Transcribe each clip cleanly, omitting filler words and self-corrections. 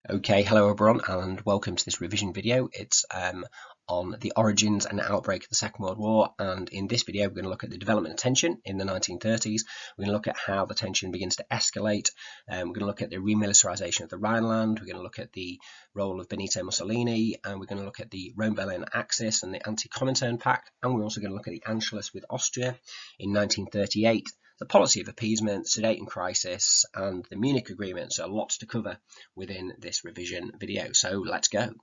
Okay, hello everyone and welcome to this revision video. It's on the origins and outbreak of the Second World War, and in this video we're going to look at the development of tension in the 1930s. We're going to look at how the tension begins to escalate. We're going to look at the remilitarisation of the Rhineland. We're going to look at the role of Benito Mussolini, and we're going to look at the Rhine-Berlin Axis and the Anti-Comintern Pact, and we're also going to look at the Anschluss with Austria in 1938. The policy of appeasement, Sudeten Crisis, and the Munich Agreement. So lots to cover within this revision video. So let's go.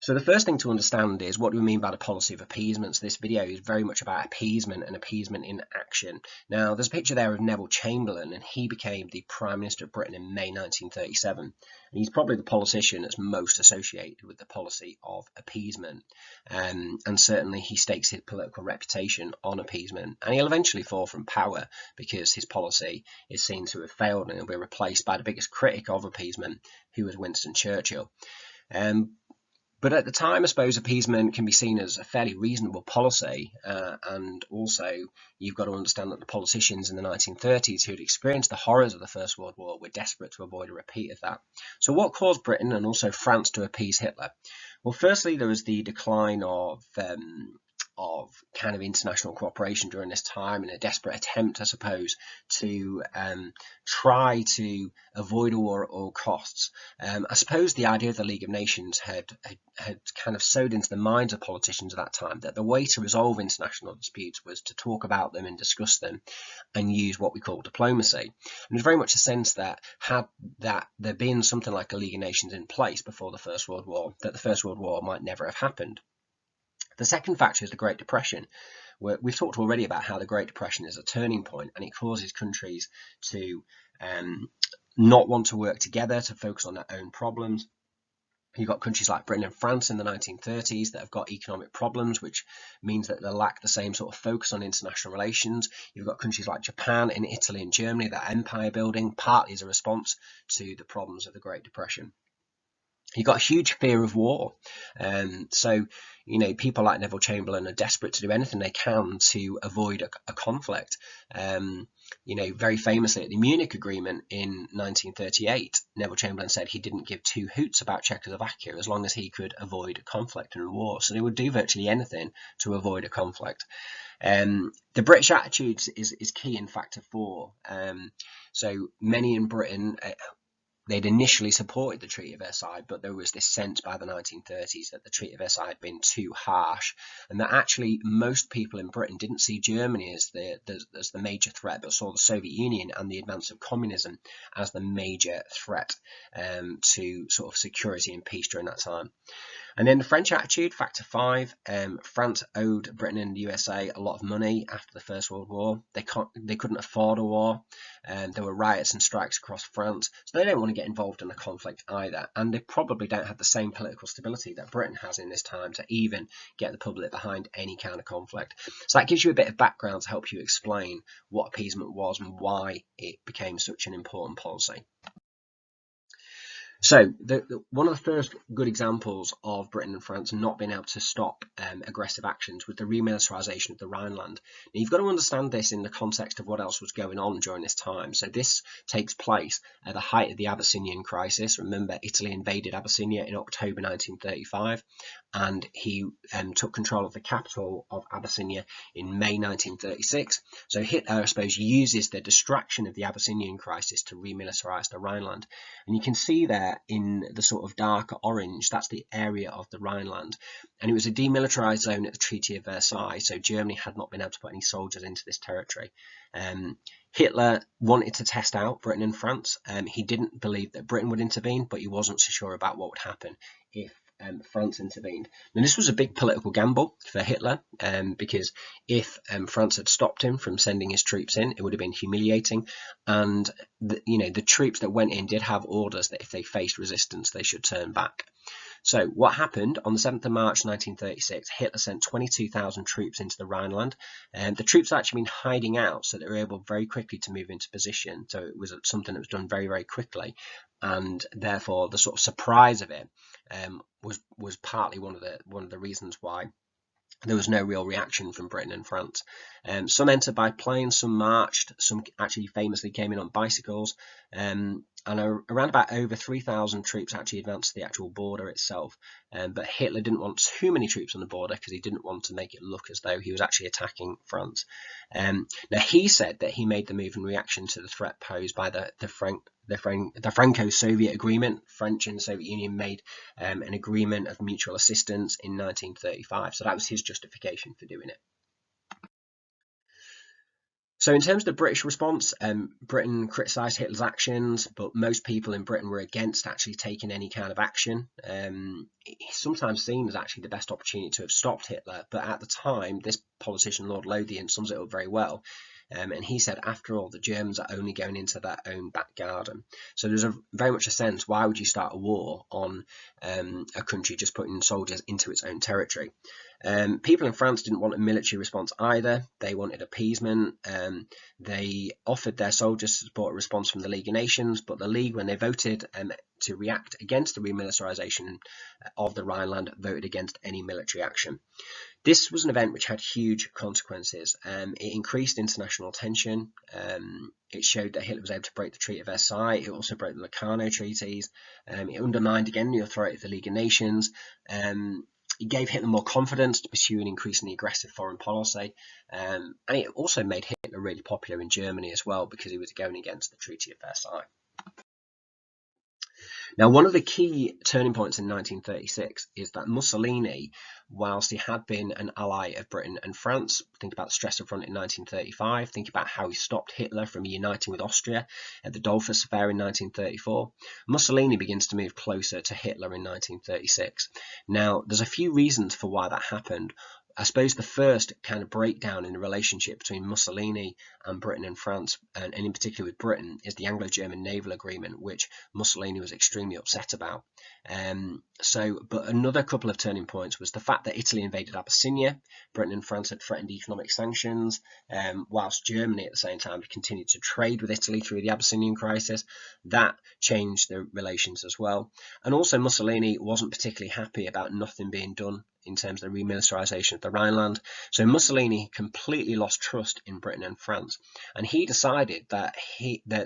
So the first thing to understand is, what do we mean by the policy of appeasement? So this video is very much about appeasement and appeasement in action. Now, there's a picture there of Neville Chamberlain, and he became the Prime Minister of Britain in May 1937. And he's probably the politician that's most associated with the policy of appeasement. And certainly he stakes his political reputation on appeasement. And he'll eventually fall from power because his policy is seen to have failed, and he'll be replaced by the biggest critic of appeasement, who was Winston Churchill. But at the time, I suppose appeasement can be seen as a fairly reasonable policy, and also you've got to understand that the politicians in the 1930s who had experienced the horrors of the First World War were desperate to avoid a repeat of that. So what caused Britain and also France to appease Hitler? Well, firstly, there was the decline of kind of international cooperation during this time, in a desperate attempt, I suppose, to try to avoid a war at all costs. I suppose the idea of the League of Nations had kind of sowed into the minds of politicians at that time that the way to resolve international disputes was to talk about them and discuss them and use what we call diplomacy. And there's very much a sense that had there been something like a League of Nations in place before the First World War, that the First World War might never have happened. The second factor is the Great Depression. We've talked already about how the Great Depression is a turning point, and it causes countries to not want to work together, to focus on their own problems. You've got countries like Britain and France in the 1930s that have got economic problems, which means that they lack the same sort of focus on international relations. You've got countries like Japan and Italy and Germany that are empire building, partly as a response to the problems of the Great Depression. You've got a huge fear of war. So, people like Neville Chamberlain are desperate to do anything they can to avoid a conflict. Very famously at the Munich Agreement in 1938, Neville Chamberlain said he didn't give two hoots about Czechoslovakia as long as he could avoid a conflict and a war. So they would do virtually anything to avoid a conflict. The British attitude is key in Factor 4. So many in Britain, they'd initially supported the Treaty of Versailles, but there was this sense by the 1930s that the Treaty of Versailles had been too harsh, and that actually most people in Britain didn't see Germany as the major threat, but saw the Soviet Union and the advance of communism as the major threat to sort of security and peace during that time. And then the French attitude, Factor 5. France owed Britain and the USA a lot of money after the First World War. They couldn't afford a war. There were riots and strikes across France, so they don't want to get involved in a conflict either. And they probably don't have the same political stability that Britain has in this time to even get the public behind any kind of conflict. So that gives you a bit of background to help you explain what appeasement was and why it became such an important policy. So one of the first good examples of Britain and France not being able to stop aggressive actions was the remilitarisation of the Rhineland. Now, you've got to understand this in the context of what else was going on during this time. So this takes place at the height of the Abyssinian crisis. Remember, Italy invaded Abyssinia in October 1935, and he took control of the capital of Abyssinia in May 1936. So Hitler, I suppose, uses the distraction of the Abyssinian crisis to remilitarise the Rhineland. And you can see there in the sort of darker orange, that's the area of the Rhineland, and it was a demilitarized zone at the Treaty of Versailles, so Germany had not been able to put any soldiers into this territory. Hitler wanted to test out Britain and France. He didn't believe that Britain would intervene, but he wasn't so sure about what would happen if France intervened. And this was a big political gamble for Hitler, because if France had stopped him from sending his troops in, it would have been humiliating. And the troops that went in did have orders that if they faced resistance, they should turn back. So what happened on the 7th of March 1936, Hitler sent 22,000 troops into the Rhineland. The troops had actually been hiding out, so they were able very quickly to move into position. So it was something that was done very, very quickly. And therefore, the sort of surprise of it was partly one of the reasons why there was no real reaction from Britain and France. Some entered by plane, some marched, some actually famously came in on bicycles, and around about over 3,000 troops actually advanced to the actual border itself. But Hitler didn't want too many troops on the border because he didn't want to make it look as though he was actually attacking France. Now, he said that he made the move in reaction to the threat posed by the Franco-Soviet agreement. French and the Soviet Union made an agreement of mutual assistance in 1935. So that was his justification for doing it. So in terms of the British response, Britain criticised Hitler's actions, but most people in Britain were against actually taking any kind of action. It sometimes seen as actually the best opportunity to have stopped Hitler, but at the time, this politician, Lord Lothian, sums it up very well. And he said, after all, the Germans are only going into their own back garden. So there's very much a sense, why would you start a war on a country just putting soldiers into its own territory? People in France didn't want a military response either. They wanted appeasement. They offered their soldiers to support a response from the League of Nations, but the League, when they voted to react against the remilitarisation of the Rhineland, voted against any military action. This was an event which had huge consequences. It increased international tension. It showed that Hitler was able to break the Treaty of Versailles. It also broke the Locarno treaties. It undermined again the authority of the League of Nations. It gave Hitler more confidence to pursue an increasingly aggressive foreign policy. And it also made Hitler really popular in Germany as well, because he was going against the Treaty of Versailles. Now, one of the key turning points in 1936 is that Mussolini, whilst he had been an ally of Britain and France, think about the Stresa Front in 1935, think about how he stopped Hitler from uniting with Austria at the Dollfuss Affair in 1934, Mussolini begins to move closer to Hitler in 1936. Now, there's a few reasons for why that happened. I suppose the first kind of breakdown in the relationship between Mussolini and Britain and France, and in particular with Britain, is the Anglo-German Naval Agreement, which Mussolini was extremely upset about. But another couple of turning points was the fact that Italy invaded Abyssinia. Britain and France had threatened economic sanctions, whilst Germany at the same time continued to trade with Italy through the Abyssinian crisis. That changed the relations as well. And also Mussolini wasn't particularly happy about nothing being done in terms of the remilitarisation of the Rhineland. So Mussolini completely lost trust in Britain and France, and he decided that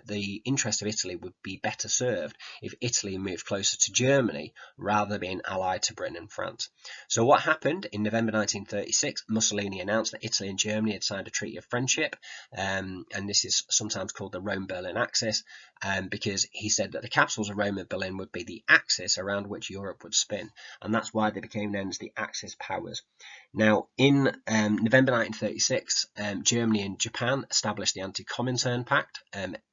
the interest of Italy would be better served if Italy moved closer to Germany rather than being allied to Britain and France. So what happened in November 1936, Mussolini announced that Italy and Germany had signed a treaty of friendship, and this is sometimes called the Rome-Berlin axis, because he said that the capitals of Rome and Berlin would be the axis around which Europe would spin, and that's why they became known as the Axis powers. Now, in November 1936, Germany and Japan established the Anti-Comintern Pact,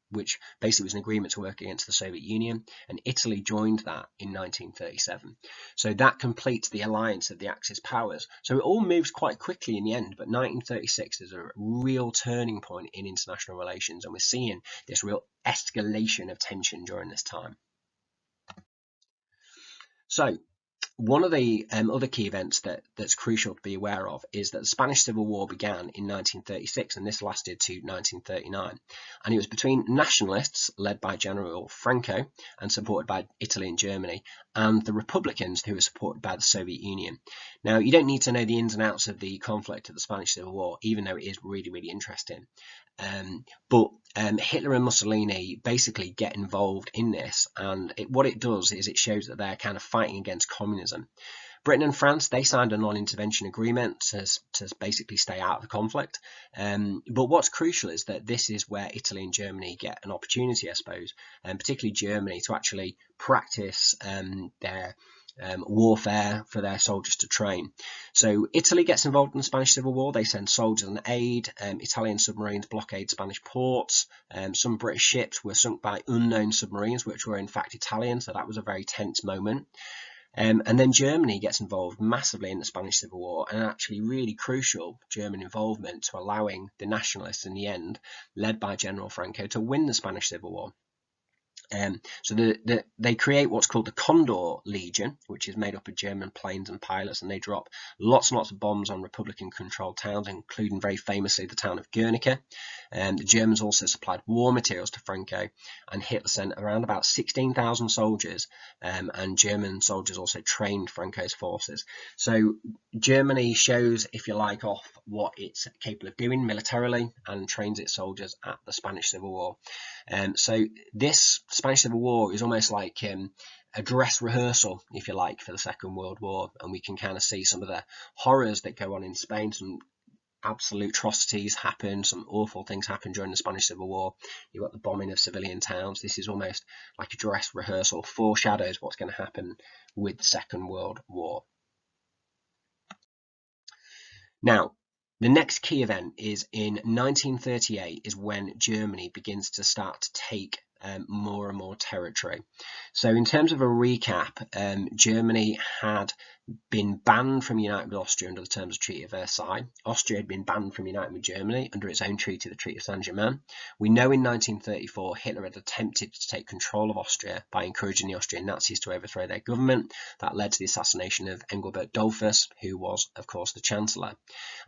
which basically was an agreement to work against the Soviet Union, and Italy joined that in 1937. So that completes the alliance of the Axis powers. So it all moves quite quickly in the end, but 1936 is a real turning point in international relations, and we're seeing this real escalation of tension during this time. So one of the other key events that's crucial to be aware of is that the Spanish Civil War began in 1936, and this lasted to 1939. And it was between nationalists, led by General Franco and supported by Italy and Germany, and the Republicans, who were supported by the Soviet Union. Now, you don't need to know the ins and outs of the conflict of the Spanish Civil War, even though it is really, really interesting. But Hitler and Mussolini basically get involved in this, and what it does is it shows that they're kind of fighting against communism. Britain and France, they signed a non-intervention agreement to basically stay out of the conflict. But what's crucial is that this is where Italy and Germany get an opportunity, I suppose, and particularly Germany, to actually practice their warfare for their soldiers to train. So Italy gets involved in the Spanish Civil War. They send soldiers and aid. Italian submarines blockade Spanish ports. Some British ships were sunk by unknown submarines, which were in fact Italian, so that was a very tense moment. And then Germany gets involved massively in the Spanish Civil War, and actually really crucial German involvement to allowing the nationalists in the end, led by General Franco, to win the Spanish Civil War. So they create what's called the Condor Legion, which is made up of German planes and pilots, and they drop lots and lots of bombs on Republican-controlled towns, including very famously the town of Guernica. The Germans also supplied war materials to Franco, and Hitler sent around about 16,000 soldiers, and German soldiers also trained Franco's forces. So Germany shows, if you like, off what it's capable of doing militarily and trains its soldiers at the Spanish Civil War. So this Spanish Civil War is almost like a dress rehearsal, if you like, for the Second World War, and we can kind of see some of the horrors that go on in Spain. Some absolute atrocities happen, some awful things happen during the Spanish Civil War. You've got the bombing of civilian towns. This is almost like a dress rehearsal, foreshadows what's going to happen with the Second World War. Now, the next key event is in 1938 is when Germany begins to start to take more and more territory. So in terms of a recap, Germany had been banned from uniting with Austria under the terms of the Treaty of Versailles. Austria had been banned from uniting with Germany under its own treaty, the Treaty of Saint-Germain. We know in 1934 Hitler had attempted to take control of Austria by encouraging the Austrian Nazis to overthrow their government. That led to the assassination of Engelbert Dollfuss, who was, of course, the Chancellor.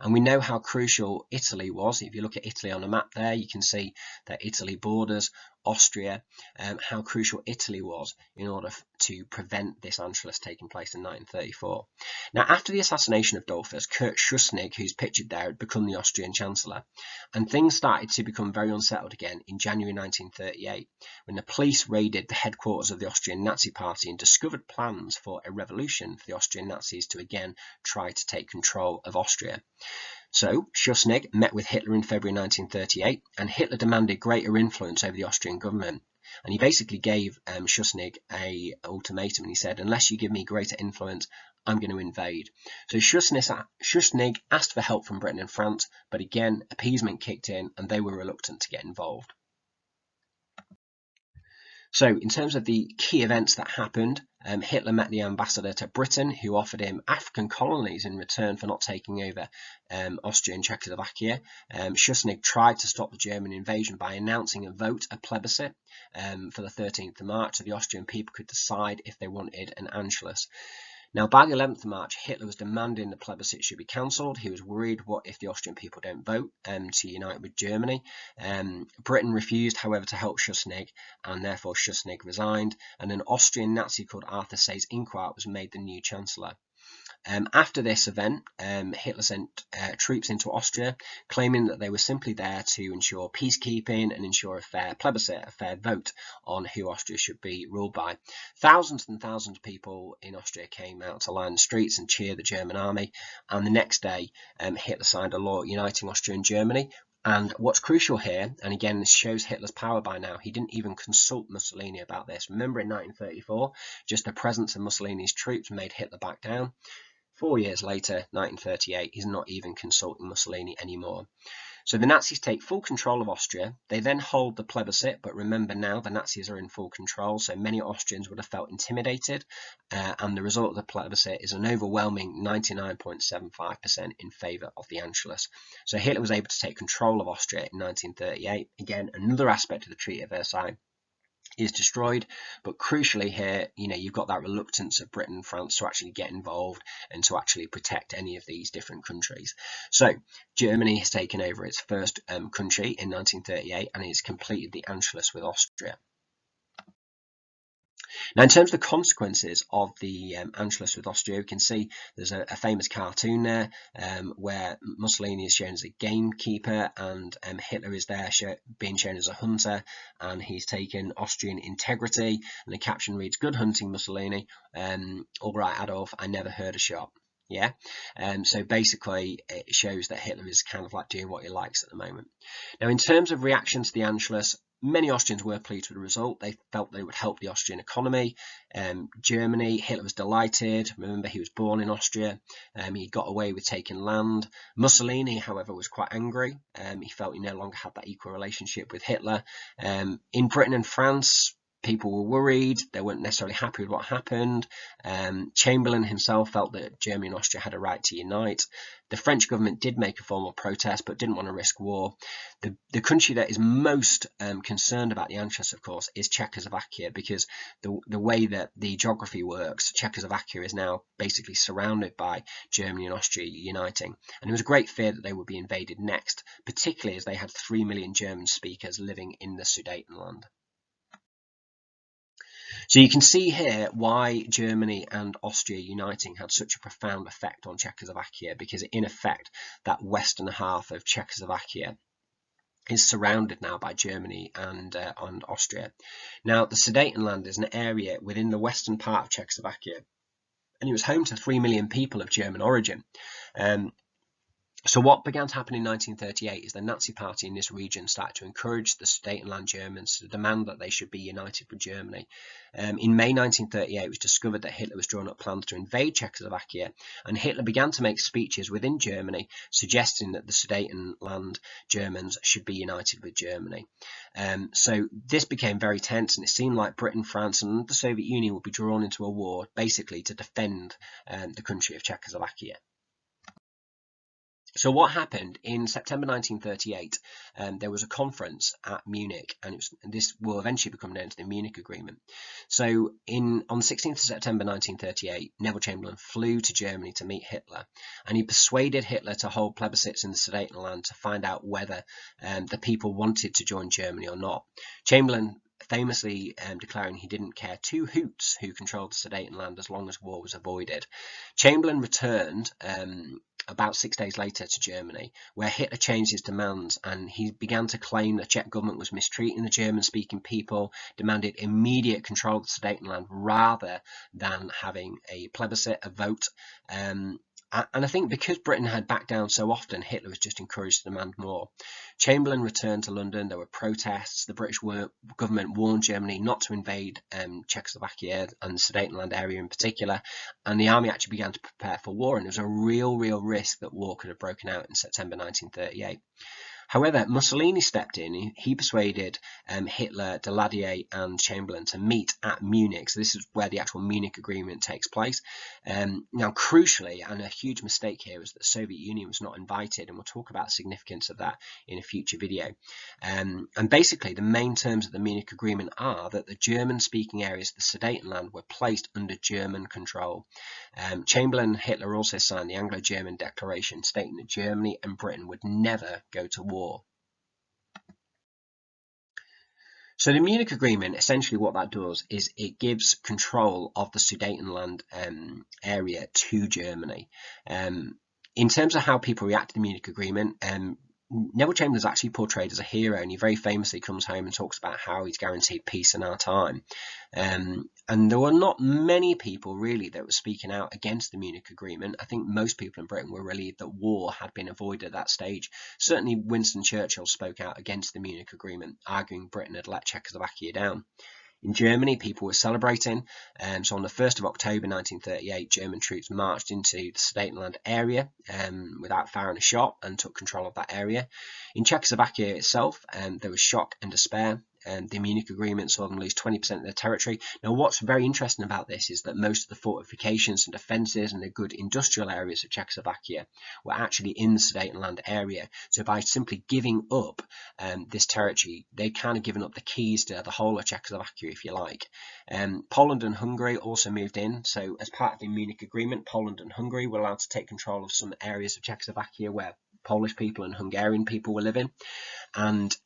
And we know how crucial Italy was. If you look at Italy on a map there, you can see that Italy borders Austria, how crucial Italy was in order to prevent this Anschluss taking place in 1934. Now, after the assassination of Dollfuss, Kurt Schuschnigg, who's pictured there, had become the Austrian Chancellor, and things started to become very unsettled again in January 1938, when the police raided the headquarters of the Austrian Nazi Party and discovered plans for a revolution for the Austrian Nazis to again try to take control of Austria. So Schuschnigg met with Hitler in February 1938, and Hitler demanded greater influence over the Austrian government. And he basically gave Schuschnigg an ultimatum, and he said, unless you give me greater influence, I'm going to invade. So Schuschnigg asked for help from Britain and France, but again, appeasement kicked in, and they were reluctant to get involved. So in terms of the key events that happened, Hitler met the ambassador to Britain, who offered him African colonies in return for not taking over Austria and Czechoslovakia. Schuschnigg tried to stop the German invasion by announcing a vote, a plebiscite, for the 13th of March, so the Austrian people could decide if they wanted an Anschluss. Now, by the 11th of March, Hitler was demanding the plebiscite should be cancelled. He was worried, what if the Austrian people don't vote to unite with Germany? Britain refused, however, to help Schuschnigg, and therefore Schuschnigg resigned, and an Austrian Nazi called Arthur Seyss-Inquart was made the new Chancellor. After this event, Hitler sent troops into Austria, claiming that they were simply there to ensure peacekeeping and ensure a fair plebiscite, a fair vote on who Austria should be ruled by. Thousands and thousands of people in Austria came out to line the streets and cheer the German army, and the next day Hitler signed a law uniting Austria and Germany. And what's crucial here, and again this shows Hitler's power by now, he didn't even consult Mussolini about this. Remember in 1934, just the presence of Mussolini's troops made Hitler back down. 4 years later, 1938, he's not even consulting Mussolini anymore. So the Nazis take full control of Austria. They then hold the plebiscite, but remember now the Nazis are in full control, so many Austrians would have felt intimidated, and the result of the plebiscite is an overwhelming 99.75% in favour of the Anschluss. So Hitler was able to take control of Austria in 1938. Again, another aspect of the Treaty of Versailles is destroyed, but crucially here, you've got that reluctance of Britain and France to actually get involved and to actually protect any of these different countries. So Germany has taken over its first country in 1938, and it's completed the Anschluss with Austria. Now, in terms of the consequences of the Anschluss with Austria, we can see there's a famous cartoon there where Mussolini is shown as a gamekeeper, and Hitler is there being shown as a hunter, and he's taken Austrian integrity, and the caption reads, "Good hunting, Mussolini. All right, Adolf, I never heard a shot." Yeah, so basically it shows that Hitler is kind of like doing what he likes at the moment. Now, in terms of reaction to the Anschluss, many Austrians were pleased with the result. They felt they would help the Austrian economy. Germany, Hitler was delighted. Remember, he was born in Austria. He got away with taking land. Mussolini, however, was quite angry. He felt he no longer had that equal relationship with Hitler. In Britain and France, people were worried. They weren't necessarily happy with what happened. Chamberlain himself felt that Germany and Austria had a right to unite. The French government did make a formal protest, but didn't want to risk war. The country that is most concerned about the Anschluss, of course, is Czechoslovakia, because the way that the geography works, Czechoslovakia is now basically surrounded by Germany and Austria uniting. And there was a great fear that they would be invaded next, particularly as they had 3 million German speakers living in the Sudetenland. So you can see here why Germany and Austria uniting had such a profound effect on Czechoslovakia, because in effect that western half of Czechoslovakia is surrounded now by Germany and Austria. Now the Sudetenland is an area within the western part of Czechoslovakia, and it was home to 3 million people of German origin. So what began to happen in 1938 is the Nazi Party in this region started to encourage the Sudetenland Germans to demand that they should be united with Germany. In May 1938, it was discovered that Hitler was drawing up plans to invade Czechoslovakia, and Hitler began to make speeches within Germany suggesting that the Sudetenland Germans should be united with Germany. So this became very tense, and it seemed like Britain, France, and the Soviet Union would be drawn into a war basically to defend the country of Czechoslovakia. So what happened in September 1938, there was a conference at Munich, and this will eventually become known as the Munich Agreement. So on the 16th of September 1938, Neville Chamberlain flew to Germany to meet Hitler, and he persuaded Hitler to hold plebiscites in the Sudetenland to find out whether the people wanted to join Germany or not. Chamberlain famously declaring he didn't care two hoots who controlled the Sudetenland as long as war was avoided. Chamberlain returned about 6 days later to Germany, where Hitler changed his demands, and he began to claim the Czech government was mistreating the German-speaking people, demanded immediate control of the Sudetenland rather than having a plebiscite, a vote. And I think because Britain had backed down so often, Hitler was just encouraged to demand more. Chamberlain returned to London. There were protests. The British government warned Germany not to invade Czechoslovakia and the Sudetenland area in particular, and the army actually began to prepare for war, and there was a real risk that war could have broken out in September 1938. However, Mussolini stepped in. He persuaded Hitler, Daladier and Chamberlain to meet at Munich. So this is where the actual Munich Agreement takes place. Now, crucially, and a huge mistake here, was that the Soviet Union was not invited, and we'll talk about the significance of that in a future video. And basically, the main terms of the Munich Agreement are that the German-speaking areas of the Sudetenland were placed under German control. Chamberlain and Hitler also signed the Anglo-German Declaration, stating that Germany and Britain would never go to war. So the Munich Agreement, essentially what that does is it gives control of the Sudetenland area to Germany. In terms of how people react to the Munich Agreement, Neville Chamberlain is actually portrayed as a hero, and he very famously comes home and talks about how he's guaranteed peace in our time. And there were not many people really that were speaking out against the Munich Agreement. I think most people in Britain were relieved that war had been avoided at that stage. Certainly Winston Churchill spoke out against the Munich Agreement, arguing Britain had let Czechoslovakia down. In Germany, people were celebrating, so on the 1st of October 1938, German troops marched into the Sudetenland area without firing a shot and took control of that area. In Czechoslovakia itself, there was shock and despair. The Munich Agreement saw them lose 20% of their territory. Now, what's very interesting about this is that most of the fortifications and defences and the good industrial areas of Czechoslovakia were actually in the Sudetenland area. So by simply giving up this territory, they'd kind of given up the keys to the whole of Czechoslovakia, if you like. Poland and Hungary also moved in. So as part of the Munich Agreement, Poland and Hungary were allowed to take control of some areas of Czechoslovakia where Polish people and Hungarian people were living. And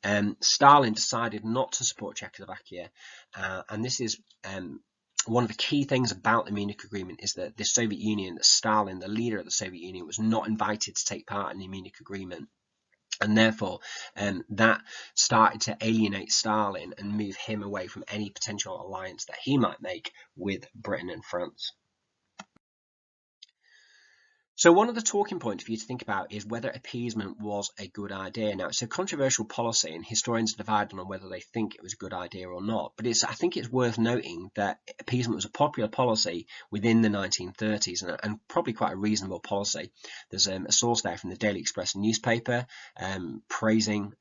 Stalin decided not to support Czechoslovakia, and this is one of the key things about the Munich Agreement, is that the Soviet Union, Stalin, the leader of the Soviet Union, was not invited to take part in the Munich Agreement, and therefore that started to alienate Stalin and move him away from any potential alliance that he might make with Britain and France. So one of the talking points for you to think about is whether appeasement was a good idea. Now, it's a controversial policy, and historians are divided on whether they think it was a good idea or not. But I think it's worth noting that appeasement was a popular policy within the 1930s, and probably quite a reasonable policy. There's a source there from the Daily Express newspaper praising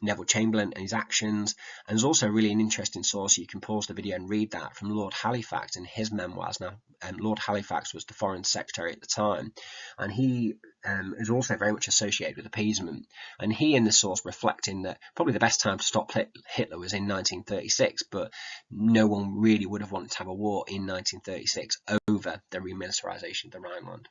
Neville Chamberlain and his actions. And there's also really an interesting source, you can pause the video and read that, from Lord Halifax in his memoirs. Now, Lord Halifax was the Foreign Secretary at the time, and he is also very much associated with appeasement. And he, in the source, reflecting that probably the best time to stop Hitler was in 1936, but no one really would have wanted to have a war in 1936 over the remilitarisation of the Rhineland.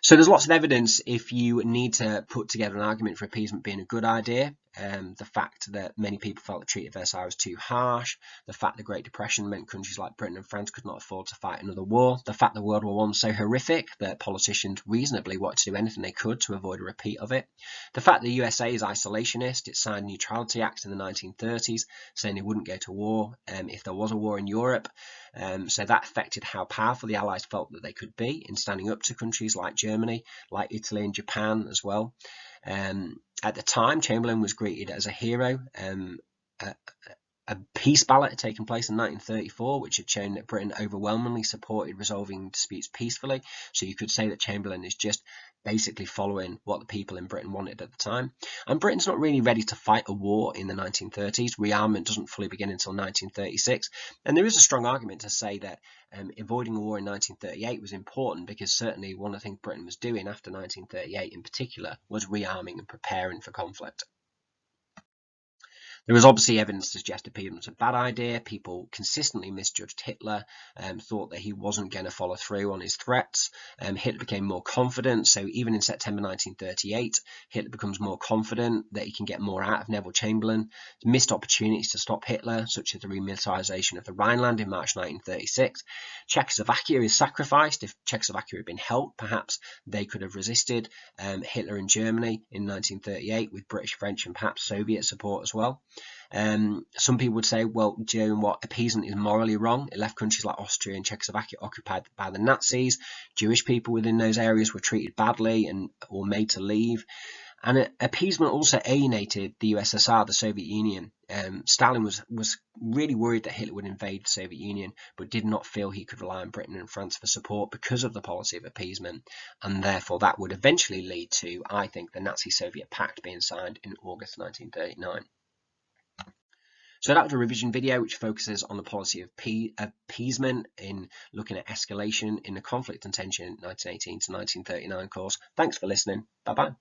So there's lots of evidence if you need to put together an argument for appeasement being a good idea. The fact that many people felt the Treaty of Versailles was too harsh, the fact the Great Depression meant countries like Britain and France could not afford to fight another war, the fact that World War I was so horrific that politicians reasonably wanted to do anything they could to avoid a repeat of it, the fact that the USA is isolationist, it signed Neutrality Acts in the 1930s saying it wouldn't go to war if there was a war in Europe. So that affected how powerful the Allies felt that they could be in standing up to countries like Germany, like Italy and Japan as well. At the time, Chamberlain was greeted as a hero. A peace ballot had taken place in 1934, which had shown that Britain overwhelmingly supported resolving disputes peacefully. So you could say that Chamberlain is just basically following what the people in Britain wanted at the time. And Britain's not really ready to fight a war in the 1930s. Rearmament doesn't fully begin until 1936. And there is a strong argument to say that avoiding a war in 1938 was important, because certainly one of the things Britain was doing after 1938 in particular was rearming and preparing for conflict. There was obviously evidence to suggest appeasement was a bad idea. People consistently misjudged Hitler, thought that he wasn't going to follow through on his threats. Hitler became more confident. So even in September 1938, Hitler becomes more confident that he can get more out of Neville Chamberlain. Missed opportunities to stop Hitler, such as the remilitarisation of the Rhineland in March 1936. Czechoslovakia is sacrificed. If Czechoslovakia had been helped, perhaps they could have resisted Hitler in Germany in 1938 with British, French and perhaps Soviet support as well. Some people would say, well, do you know what, appeasement is morally wrong. It left countries like Austria and Czechoslovakia occupied by the Nazis. Jewish people within those areas were treated badly and were made to leave. And appeasement also alienated the USSR, the Soviet Union. Stalin was really worried that Hitler would invade the Soviet Union, but did not feel he could rely on Britain and France for support because of the policy of appeasement. And therefore that would eventually lead to, I think, the Nazi-Soviet Pact being signed in August 1939. So that was a revision video which focuses on the policy of appeasement in looking at escalation in the conflict and tension in 1918 to 1939 course. Thanks for listening. Bye-bye.